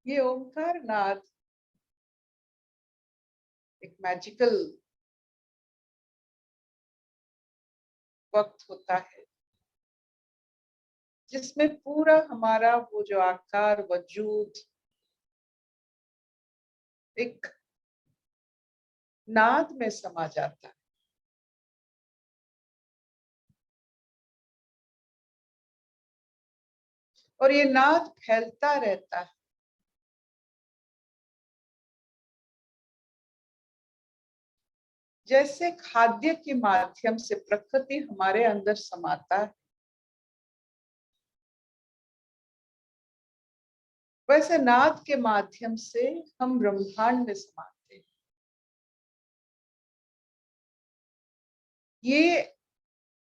ये ओंकार नाद एक मैजिकल वक्त होता है जिसमें पूरा हमारा वो जो आकार वजूद एक नाद में समा जाता है। और ये नाद फैलता रहता है। जैसे खाद्य के माध्यम से प्रकृति हमारे अंदर समाता है, वैसे नाद के माध्यम से हम ब्रह्मांड में समाते हैं। ये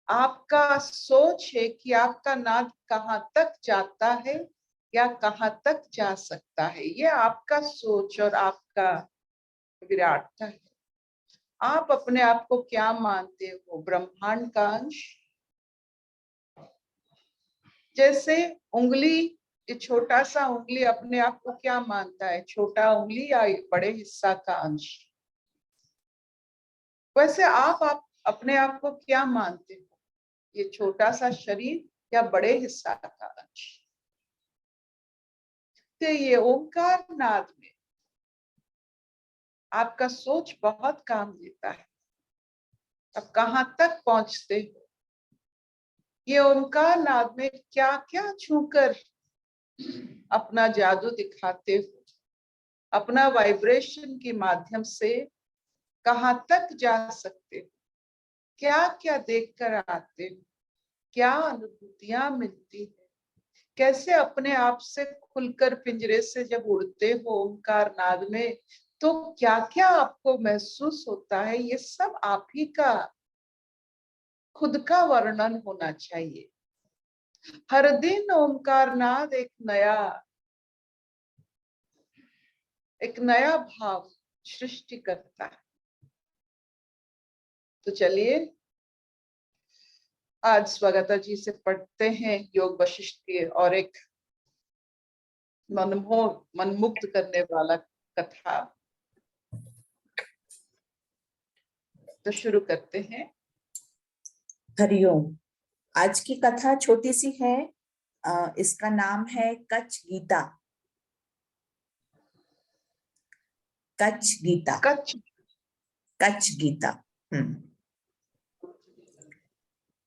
आपका सोच है कि आपका नाद कहाँ तक जाता है या कहाँ तक जा सकता है। ये आपका सोच और आपका विराटता है। आप अपने आप को क्या मानते हो? ब्रह्मांड का अंश। जैसे उंगली, ये छोटा सा उंगली अपने आप को क्या मानता है? छोटा उंगली या बड़े हिस्सा का अंश। वैसे आप अपने आप को क्या मानते हो? ये छोटा सा शरीर या बड़े हिस्सा का अंश। तो ये ओंकार नाद में आपका सोच बहुत काम देता है। अब कहाँ तक पहुंचते हो? ये ओंकार नाद में क्या क्या छूकर अपना जादू दिखाते हो, अपना वाइब्रेशन के माध्यम से कहाँ तक जा सकते हो, क्या क्या देखकर आते हो, क्या अनुभूतियां मिलती है, कैसे अपने आप से खुलकर पिंजरे से जब उड़ते हो ओंकार नाद में तो क्या क्या आपको महसूस होता है। ये सब आप ही का खुद का वर्णन होना चाहिए। हर दिन ओंकार नाद एक नया भाव सृष्टि करता है। तो चलिए आज स्वागता जी से पढ़ते हैं योग वशिष्ठ के और एक मनमुग्ध करने वाला कथा। तो शुरू करते हैं। हरिओम। आज की कथा छोटी सी है। इसका नाम है कच्छ गीता। कच्छ गीता। कच्छ गीता।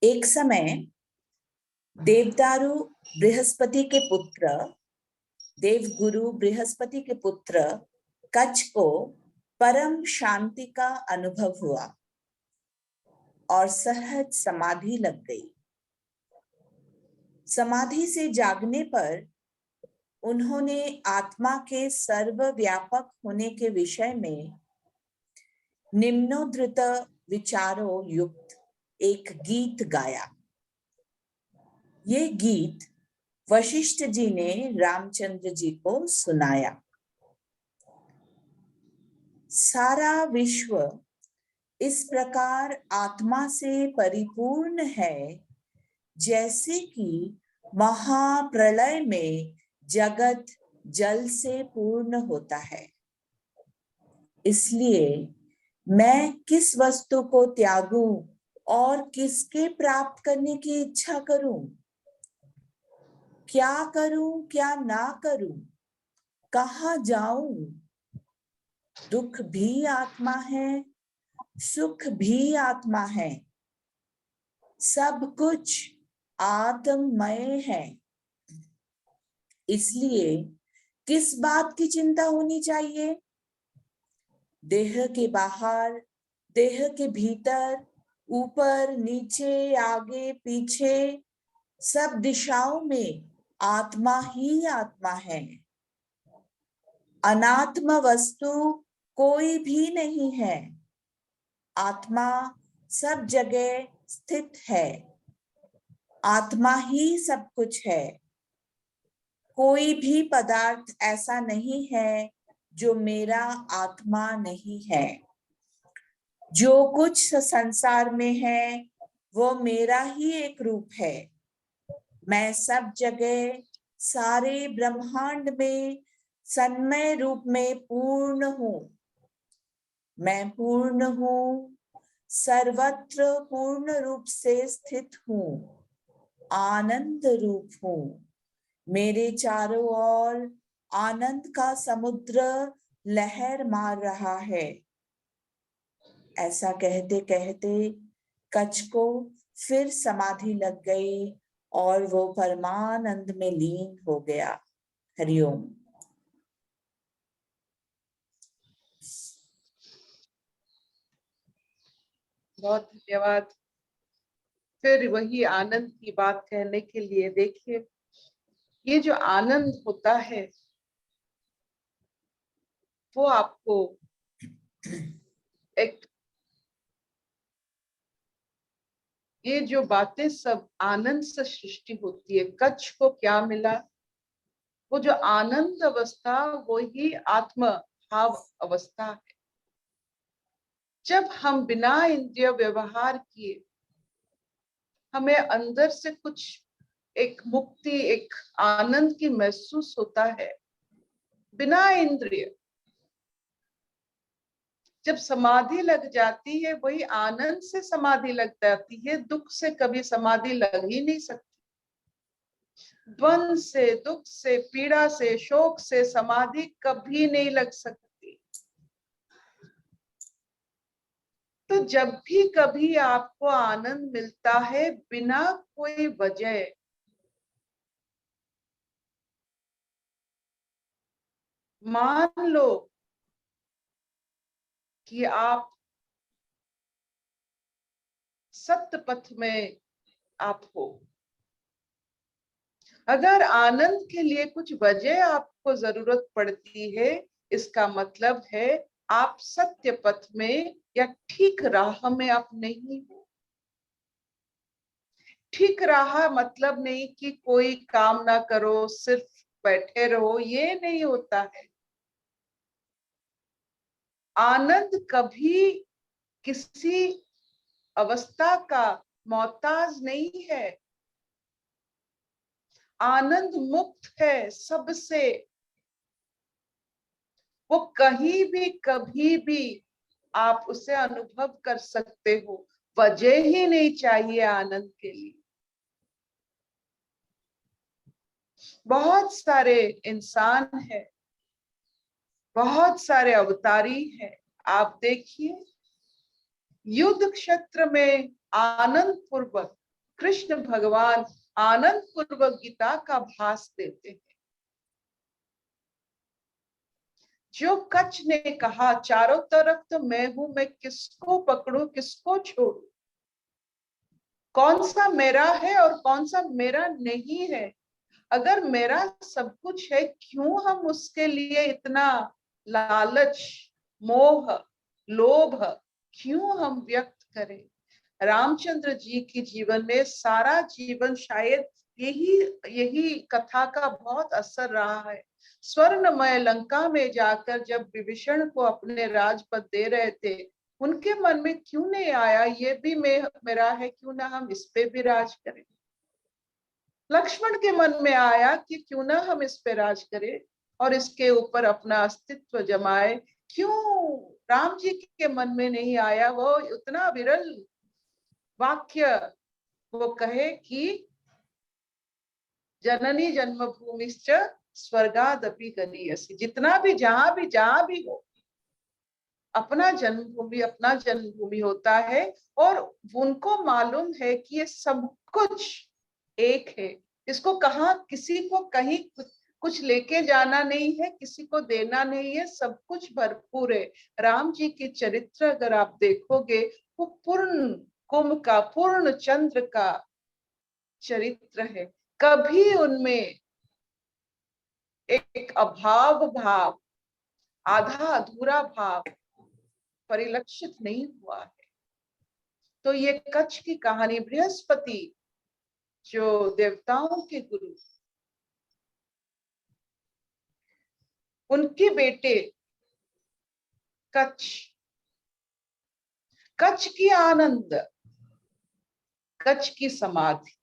एक समय देवदारू बृहस्पति के पुत्र, देवगुरु बृहस्पति के पुत्र कच्छ को परम शांति का अनुभव हुआ और सहज समाधि लग गई। समाधि से जागने पर उन्होंने आत्मा के सर्वव्यापक होने के विषय में निम्नोद्धृत विचारों युक्त एक गीत गाया। ये गीत वशिष्ठ जी ने रामचंद्र जी को सुनाया। सारा विश्व इस प्रकार आत्मा से परिपूर्ण है जैसे कि महाप्रलय में जगत जल से पूर्ण होता है। इसलिए मैं किस वस्तु को त्यागूं और किसके प्राप्त करने की इच्छा करूं? क्या करूं क्या ना करूं? कहाँ जाऊं? दुख भी आत्मा है, सुख भी आत्मा है, सब कुछ आत्ममय है। इसलिए किस बात की चिंता होनी चाहिए? देह के बाहर, देह के भीतर ऊपर नीचे आगे पीछे सब दिशाओं में आत्मा ही आत्मा है। अनात्म वस्तु कोई भी नहीं है। आत्मा सब जगह स्थित है। आत्मा ही सब कुछ है। कोई भी पदार्थ ऐसा नहीं है जो मेरा आत्मा नहीं है। जो कुछ संसार में है वो मेरा ही एक रूप है। मैं सब जगह सारे ब्रह्मांड में सन्मय रूप में पूर्ण हूँ। मैं पूर्ण हूँ, सर्वत्र पूर्ण रूप से स्थित हूँ, आनंद रूप हूँ। मेरे चारों ओर आनंद का समुद्र लहर मार रहा है। ऐसा कहते कहते कच्छ को फिर समाधि लग गई और वो परमानंद में लीन हो गया। हरिओम। बहुत धन्यवाद। फिर वही आनंद की बात कहने के लिए देखिए, ये जो आनंद होता है वो आपको एक, ये जो बातें सब आनंद से सृष्टि होती है, कच्छ को क्या मिला? वो जो आनंद अवस्था वो ही आत्म भाव अवस्था है। जब हम बिना इंद्रिय व्यवहार किए हमें अंदर से कुछ एक मुक्ति, एक आनंद की महसूस होता है बिना इंद्रिय। जब समाधि लग जाती है वही आनंद से समाधि लग जाती है, दुख से कभी समाधि लग ही नहीं सकती। द्वंद से, दुख से, पीड़ा से, शोक से समाधि कभी नहीं लग सकती। तो जब भी कभी आपको आनंद मिलता है बिना कोई वजह, मान लो कि आप सत्य पथ में आप हो। अगर आनंद के लिए कुछ वजह आपको जरूरत पड़ती है, इसका मतलब है आप सत्य पथ में या ठीक राह में आप नहीं हो। ठीक राह मतलब नहीं कि कोई काम ना करो, सिर्फ बैठे रहो, ये नहीं होता है। आनंद कभी किसी अवस्था का मोहताज नहीं है। आनंद मुक्त है सबसे। वो कहीं भी कभी भी आप उसे अनुभव कर सकते हो। वजह ही नहीं चाहिए आनंद के लिए। बहुत सारे इंसान हैं, बहुत सारे अवतारी हैं। आप देखिए युद्ध क्षेत्र में आनंद पूर्वक कृष्ण भगवान आनंद पूर्वक गीता का भास देते हैं। जो कच्छ ने कहा चारों तरफ तो मैं हूं, मैं किसको पकड़ूं किसको छोड़ूं, कौन सा मेरा है और कौन सा मेरा नहीं है। अगर मेरा सब कुछ है क्यों हम उसके लिए इतना लालच, मोह, लोभ क्यों हम व्यक्त करें। रामचंद्र जी के जीवन में सारा जीवन शायद यही यही कथा का बहुत असर रहा है। स्वर्णमय लंका में जाकर जब विभीषण को अपने राजपद दे रहे थे, उनके मन में क्यों नहीं आया ये भी मेरा है, क्यों ना हम इस पे भी राज करें। लक्ष्मण के मन में आया कि क्यों ना हम इस पे राज करें और इसके ऊपर अपना अस्तित्व जमाए। क्यों राम जी के मन में नहीं आया वो उतना विरल वाक्य, वो कहे कि जननी जन्मभूमिश्च स्वर्गादपि गरीयसी। जितना भी जहां भी हो, अपना जन्मभूमि होता है। और उनको मालूम है कि ये सब कुछ एक है। इसको कहाँ किसी को कहीं कुछ लेके जाना नहीं है, किसी को देना नहीं है, सब कुछ भरपूर है। राम जी के चरित्र अगर आप देखोगे वो पूर्ण कुंभ का, पूर्ण चंद्र का चरित्र है। कभी उनमें एक अभाव भाव, आधा अधूरा भाव परिलक्षित नहीं हुआ है। तो ये कच्छ की कहानी, बृहस्पति जो देवताओं के गुरु, उनके बेटे कच्छ, कच्छ की आनंद, कच्छ की समाधि।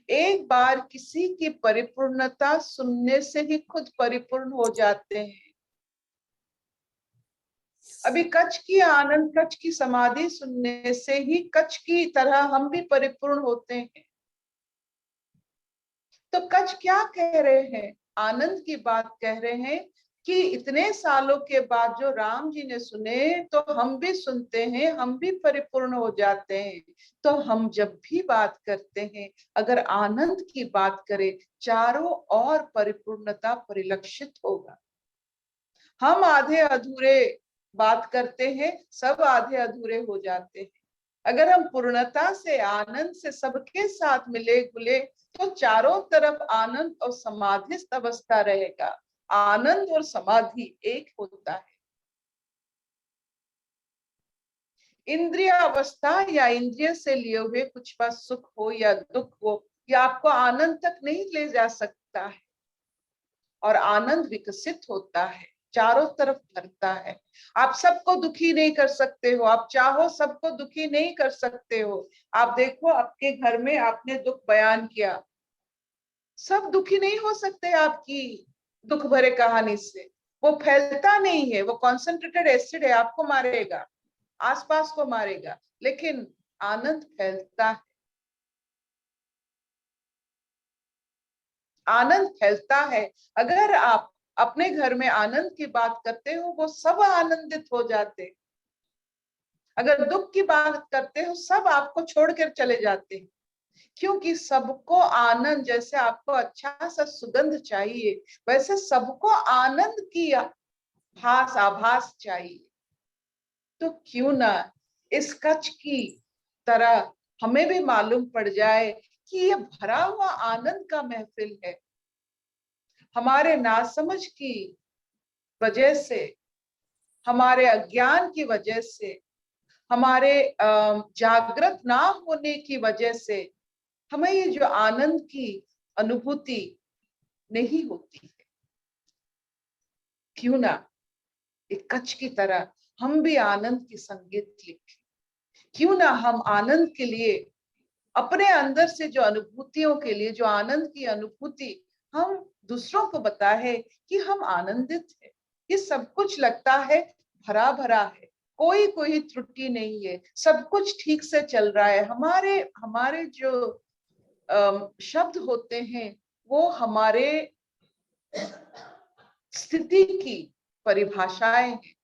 एक बार किसी की परिपूर्णता सुनने से ही खुद परिपूर्ण हो जाते हैं। अभी कच्छ की आनंद, कच्छ की समाधि सुनने से ही कच्छ की तरह हम भी परिपूर्ण होते हैं। तो कच्छ क्या कह रहे हैं? आनंद की बात कह रहे हैं कि इतने सालों के बाद जो राम जी ने सुने, तो हम भी सुनते हैं, हम भी परिपूर्ण हो जाते हैं। तो हम जब भी बात करते हैं, अगर आनंद की बात करें, चारों ओर परिपूर्णता परिलक्षित होगा। हम आधे अधूरे बात करते हैं, सब आधे अधूरे हो जाते हैं। अगर हम पूर्णता से, आनंद से सबके साथ मिले गुले, तो चारों तरफ आनंद और समाधिस्थ अवस्था रहेगा। आनंद और समाधि एक होता है। इंद्रिय अवस्था या इंद्रिय से लिए हुए कुछ बात सुख हो या दुख हो, या आपको आनंद तक नहीं ले जा सकता है। और आनंद विकसित होता है, चारों तरफ भरता है। आप सबको दुखी नहीं कर सकते हो, आप चाहो सबको दुखी नहीं कर सकते हो। आप देखो, आपके घर में आपने दुख बयान किया, सब दुखी नहीं हो सकते आपकी दुख भरे कहानी से। वो फैलता नहीं है, वो कॉन्सेंट्रेटेड एसिड है, आपको मारेगा, आसपास को मारेगा। लेकिन आनंद फैलता है, आनंद फैलता है। अगर आप अपने घर में आनंद की बात करते हो, वो सब आनंदित हो जाते। अगर दुख की बात करते हो, सब आपको छोड़कर चले जाते हैं। क्योंकि सबको आनंद, जैसे आपको अच्छा सा सुगंध चाहिए, वैसे सबको आनंद की आभास चाहिए। तो क्यों ना इस कच्छ की तरह हमें भी मालूम पड़ जाए कि ये भरा हुआ आनंद का महफिल है। हमारे नासमझ की वजह से, हमारे अज्ञान की वजह से, हमारे जागृत ना होने की वजह से हमें ये जो आनंद की अनुभूति नहीं होती है। क्यों ना एक कच्छ की तरह हम भी आनंद की संगीत लिखें। क्यों ना हम आनंद के लिए, अपने अंदर से जो अनुभूतियों के लिए, जो आनंद की अनुभूति, हम दूसरों को बताए कि हम आनंदित हैं। ये सब कुछ लगता है भरा भरा है, कोई त्रुटि नहीं है, सब कुछ ठीक से चल रहा है। हमारे हमारे जो शब्द होते हैं, वो हमारे स्थिति की परिभाषाएं हैं।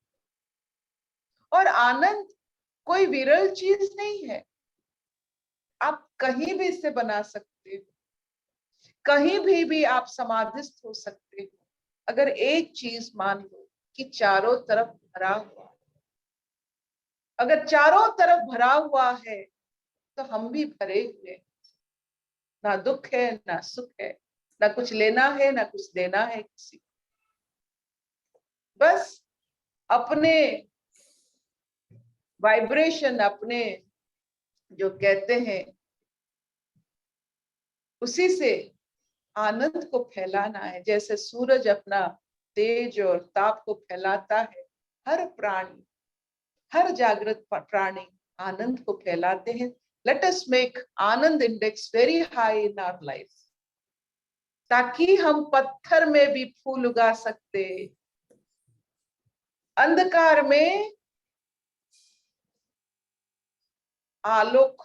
और आनंद कोई विरल चीज नहीं है, आप कहीं भी इसे बना सकते हो, कहीं भी आप समाधिस्थ हो सकते हो। अगर एक चीज मान लो कि चारों तरफ भरा हुआ, अगर चारों तरफ भरा हुआ है, तो हम भी भरे हुए, ना दुख है ना सुख है, ना कुछ लेना है ना कुछ देना है किसी को। बस अपने वाइब्रेशन, अपने जो कहते हैं, उसी से आनंद को फैलाना है। जैसे सूरज अपना तेज और ताप को फैलाता है, हर प्राणी, हर जागृत प्राणी आनंद को फैलाते हैं। Let us make anand index very high in our life, ताकि हम पत्थर में भी फूल उगा सकते, अंधकार में आलोक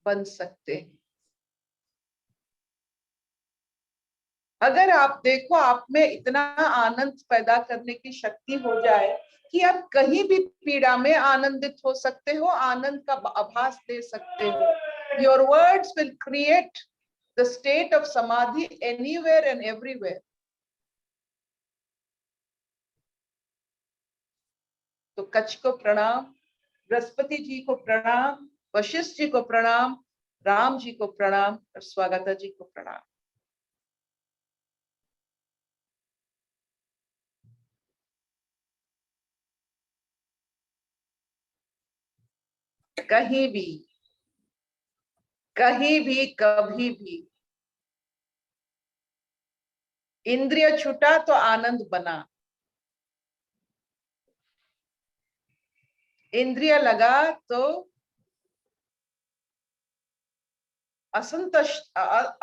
बन सकते हैं। अगर आप देखो, आप में इतना आनंद पैदा करने की शक्ति हो जाए कि आप कहीं भी पीड़ा में आनंदित हो सकते हो, आनंद का आभास दे सकते हो। Your words will create the state of samadhi anywhere and everywhere. तो कच्छ को प्रणाम, बृहस्पति जी को प्रणाम, वशिष्ठ जी को प्रणाम, राम जी को प्रणाम और स्वागता जी को प्रणाम। कहीं भी कभी भी इंद्रिय छूटा तो आनंद बना, इंद्रिय लगा तो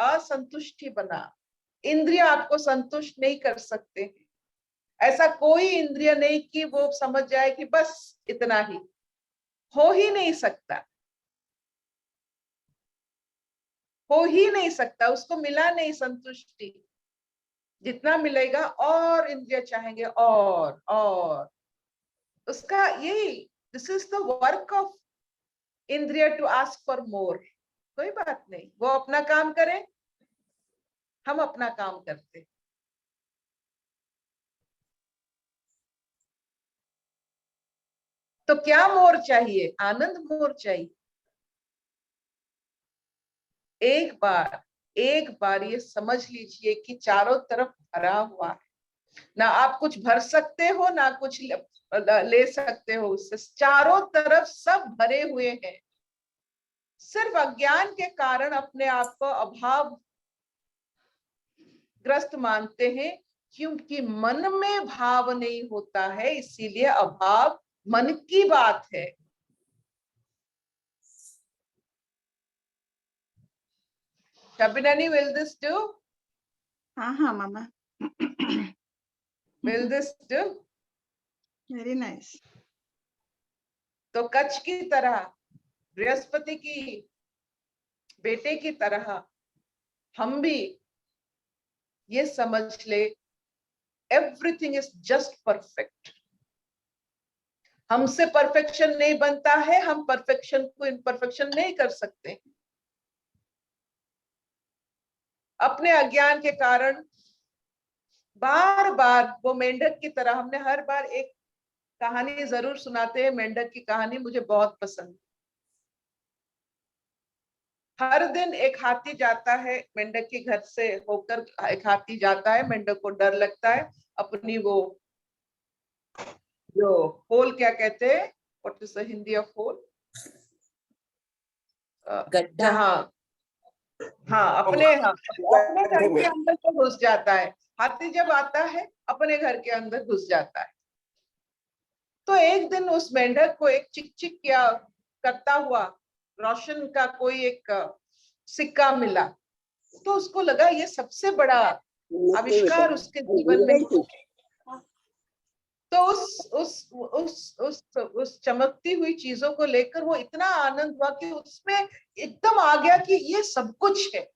असंतुष्टि बना। इंद्रिय आपको संतुष्ट नहीं कर सकते। ऐसा कोई इंद्रिय नहीं कि वो समझ जाए कि बस इतना ही, हो ही नहीं सकता, हो ही नहीं सकता। उसको मिला नहीं संतुष्टि, जितना मिलेगा और इंद्रिय चाहेंगे और उसका यही, this is the work of इंद्रिय टू आस्क फॉर मोर। कोई बात नहीं, वो अपना काम करे, हम अपना काम करते। तो क्या मोर चाहिए? आनंद मोर चाहिए। एक बार ये समझ लीजिए कि चारों तरफ भरा हुआ है, ना आप कुछ भर सकते हो ना कुछ ले सकते हो उससे। चारों तरफ सब भरे हुए हैं। सिर्फ अज्ञान के कारण अपने आप को अभाव ग्रस्त मानते हैं, क्योंकि मन में भाव नहीं होता है, इसीलिए अभाव मन की बात है। Shabinani, will this do? हाँ मामा। Will this do? Very nice. तो कच्छ की तरह, बृहस्पति की बेटे की तरह हम भी ये समझ ले, एवरीथिंग इज जस्ट परफेक्ट। हमसे परफेक्शन नहीं बनता है, हम परफेक्शन को इम्परफेक्शन नहीं कर सकते। अपने अज्ञान के कारण बार बार वो मेंढक की तरह, हमने हर बार एक कहानी जरूर सुनाते हैं, मेंढक की कहानी मुझे बहुत पसंद। हर दिन एक हाथी जाता है मेंढक के घर से होकर, एक हाथी जाता है, मेंढक को डर लगता है, अपनी वो जो होल क्या कहते हैं, what is the Hindi of hole, गड्ढा। जहाँ, हाँ अपने घर के अंदर तो घुस जाता है। हाथी जब आता है अपने घर के अंदर घुस जाता है। तो एक दिन उस मेंढक को एक चिक चिक क्या करता हुआ रोशन का कोई एक सिक्का मिला। तो उसको लगा ये सबसे बड़ा आविष्कार उसके जीवन में। तो उस चमकती हुई चीजों को लेकर वो इतना आनंद हुआ कि उसमें एकदम आ गया कि ये सब कुछ है,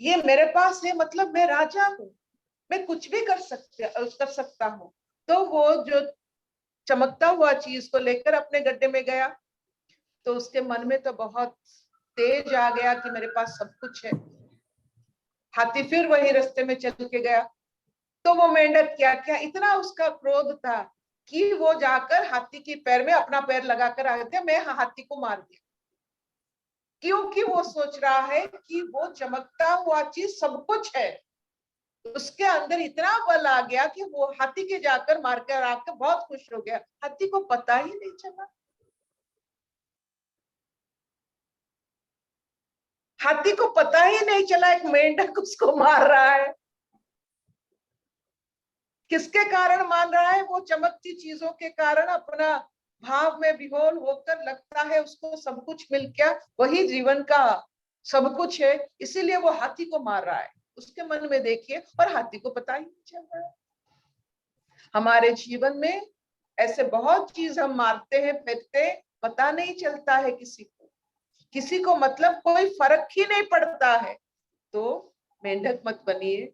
ये मेरे पास है, मतलब मैं राजा हूँ, मैं कुछ भी कर सकता हूँ। तो वो जो चमकता हुआ चीज को लेकर अपने गड्ढे में गया, तो उसके मन में तो बहुत तेज आ गया कि मेरे पास सब कुछ है। हाथी फिर वही रास्ते में चल के गया। तो वो मेंढक क्या क्या इतना उसका क्रोध था कि वो जाकर हाथी के पैर में अपना पैर लगाकर आ गया, मैं हाथी को मार दिया। क्योंकि वो सोच रहा है कि वो चमकता हुआ चीज सब कुछ है। उसके अंदर इतना बल आ गया कि वो हाथी के जाकर मारकर आकर बहुत खुश हो गया। हाथी को पता ही नहीं चला। हाथी को पता ही नहीं चला एक मेंढक उसको मार रहा है। किसके कारण मान रहा है? वो चमकती चीजों के कारण अपना भाव में विहोल होकर लगता है उसको सब कुछ मिल गया, वही जीवन का सब कुछ है, इसीलिए वो हाथी को मार रहा है। उसके मन में देखिए, और हाथी को पता ही नहीं चल रहा है। हमारे जीवन में ऐसे बहुत चीज हम मारते हैं, फेंकते, पता नहीं चलता है किसी को मतलब कोई फर्क ही नहीं पड़ता है। तो मेंढक मत बनिए,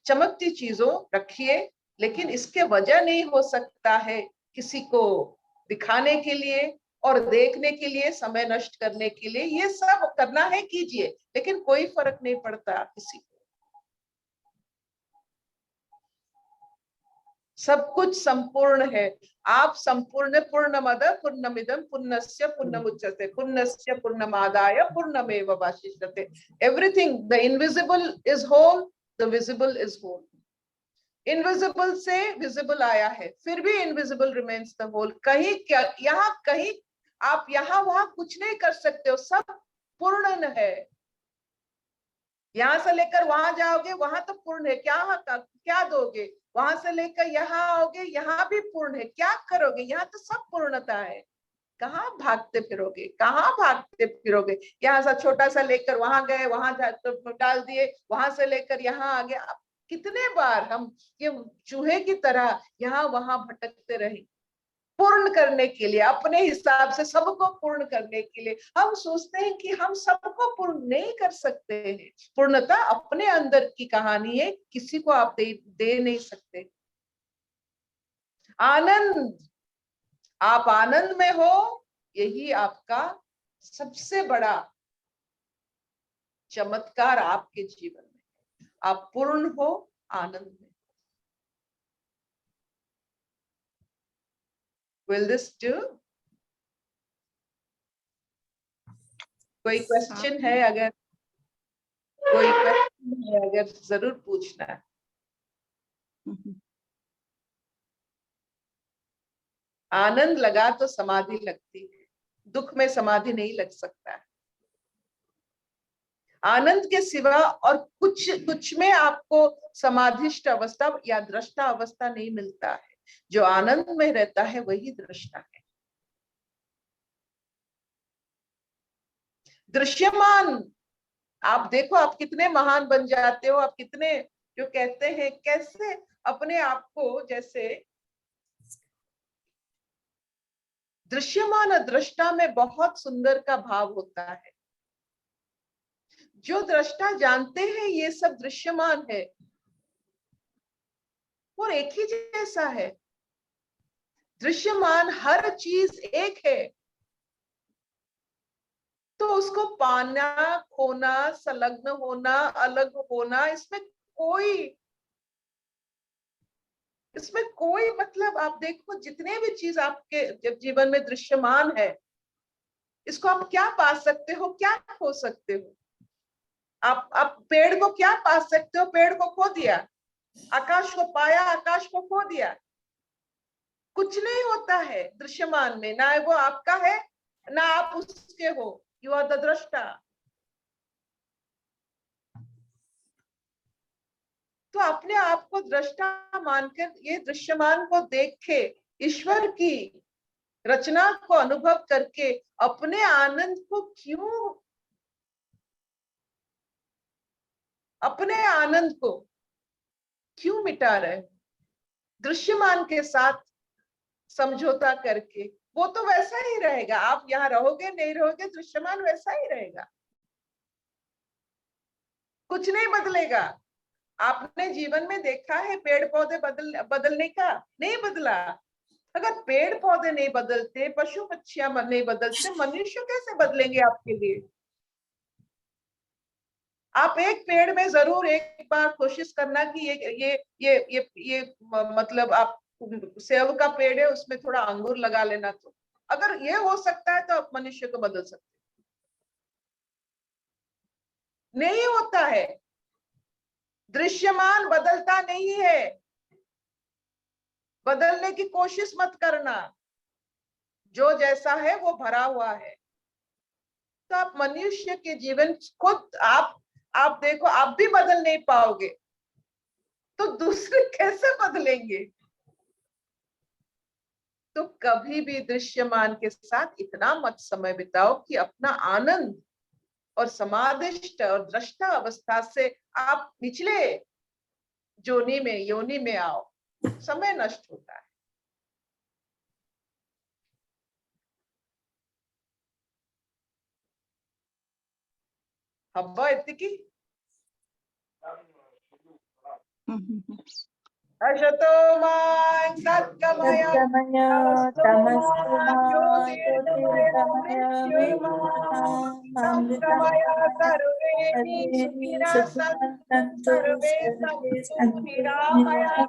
चमकती चीजों रखिए, लेकिन इसके वजह नहीं हो सकता है किसी को दिखाने के लिए और देखने के लिए, समय नष्ट करने के लिए। ये सब करना है कीजिए, लेकिन कोई फर्क नहीं पड़ता किसी को। सब कुछ संपूर्ण है। आप संपूर्ण, पूर्णमद पूर्णमिदं पूर्णस्य पूर्णमुच्यते पूर्णस्य पूर्णमादाय पूर्णमेवावशिष्यते। Everything, the invisible is whole, the visible is whole. Invisible से विजिबल आया है, फिर भी इनविजिबल रिमेन्स द होल। कहीं क्या, यहाँ कहीं आप यहाँ वहां कुछ नहीं कर सकते हो, सब पूर्ण है। यहां से लेकर वहां जाओगे, वहां तो पूर्ण है, क्या दोगे? वहां से लेकर यहाँ आओगे, यहाँ भी पूर्ण है, क्या करोगे? यहाँ तो सब पूर्णता है। कहाँ भागते फिरोगे, कहाँ भागते फिरोगे? यहाँ से छोटा सा लेकर वहां गए, वहां तो डाल दिए, वहां से लेकर यहाँ आ गए। कितने बार हम ये चूहे की तरह यहाँ वहां भटकते रहे, पूर्ण करने के लिए, अपने हिसाब से सबको पूर्ण करने के लिए। हम सोचते हैं कि हम सबको पूर्ण नहीं कर सकते हैं। पूर्णता अपने अंदर की कहानी है, किसी को आप दे नहीं सकते। आनंद, आप आनंद में हो, यही आपका सबसे बड़ा चमत्कार आपके जीवन में। आप पूर्ण हो आनंद में। Will this do? कोई क्वेश्चन है? अगर कोई क्वेश्चन है, अगर जरूर पूछना है। आनंद लगा तो समाधि लगती है, दुख में समाधि नहीं लग सकता है। आनंद के सिवा और कुछ में आपको समाधिष्ट अवस्था या दृष्टा अवस्था नहीं मिलता है। जो आनंद में रहता है वही दृष्टा है। दृश्यमान, आप देखो, आप कितने महान बन जाते हो। आप कितने, जो कहते हैं कैसे अपने आप को, जैसे दृश्यमान और दृष्टा में बहुत सुंदर का भाव होता है। जो दृष्टा जानते हैं ये सब दृश्यमान है और एक ही जैसा है। दृश्यमान हर चीज एक है, तो उसको पाना, खोना, संलग्न होना, अलग होना, इसमें कोई मतलब, आप देखो जितने भी चीज आपके जब जीवन में दृश्यमान है, इसको आप क्या पा सकते हो, क्या खो सकते हो? आप पेड़ को क्या पा सकते हो? पेड़ को खो दिया। आकाश को पाया, आकाश को खो दिया। कुछ नहीं होता है दृश्यमान में, ना वो आपका है ना आप उसके हो। यू आर द दृष्टा। तो अपने आप को दृष्टा मानकर ये दृश्यमान को देख के, ईश्वर की रचना को अनुभव करके अपने आनंद को क्यों मिटा रहे? दृश्यमान के साथ समझौता करके वो तो वैसा ही रहेगा। आप यहाँ रहोगे नहीं रहोगे, दृश्यमान वैसा ही रहेगा, कुछ नहीं बदलेगा। आपने जीवन में देखा है पेड़ पौधे बदलने का? नहीं बदला। अगर पेड़ पौधे नहीं बदलते, पशु पक्षियां नहीं बदलते, मनुष्य कैसे बदलेंगे आपके लिए? आप एक पेड़ में जरूर एक बार कोशिश करना कि ये मतलब आप सेब का पेड़ है, उसमें थोड़ा अंगूर लगा लेना। तो अगर ये हो सकता है तो आप मनुष्य को बदल सकते। नहीं होता है। दृश्यमान बदलता नहीं है, बदलने की कोशिश मत करना। जो जैसा है वो भरा हुआ है। तो आप मनुष्य के जीवन खुद आप देखो, आप भी बदल नहीं पाओगे तो दूसरे कैसे बदलेंगे? तो कभी भी दृश्यमान के साथ इतना मत समय बिताओ कि अपना आनंद और समाधिष्ट और दृष्टा अवस्था से आप निचले योनि में आओ। समय नष्ट होता है। हब्बा इतकी अशतो मा सत्कमय तमस्तु मा ज्योतिर्गमय मृत्युर्मा सर्वे सुखिनः सन्तु सर्वे सन्तु निरामया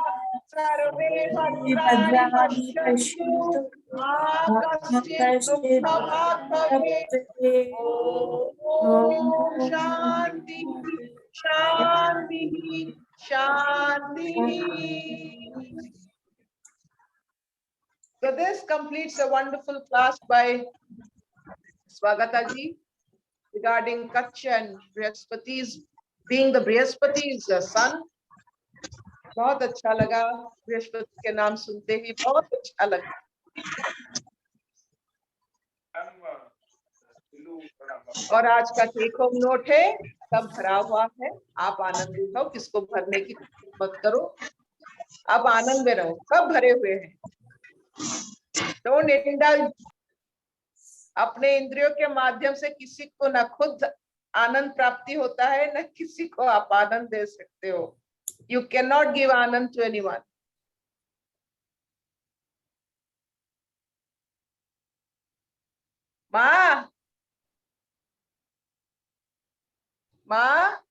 सर्वे भद्राणि भद्राणि पश्यन्तु पश्यन्तु मा मा कश्चित् कश्चित् दुःखभाग् भवेत्। भवेत्। ॐ शान्ति शान्ति शान्ति। So this completes a wonderful class by Swagata ji regarding Kutch and Brihaspati's being the Brihaspati's son. बहुत अच्छा लगा, बृहस्पति के नाम सुनते ही बहुत अच्छा लगा। और आज का टेक होम नोट है, सब भरा हुआ है, आप आनंद उठाओ, किसको भरने की मत करो, अब आनंद में रहो, सब भरे हुए हैं। डोंट इंडल्ज, अपने इंद्रियों के माध्यम से किसी को न खुद आनंद प्राप्ति होता है, न किसी को आप आनंद दे सकते हो। You cannot give Anand to anyone. माँ, माँ,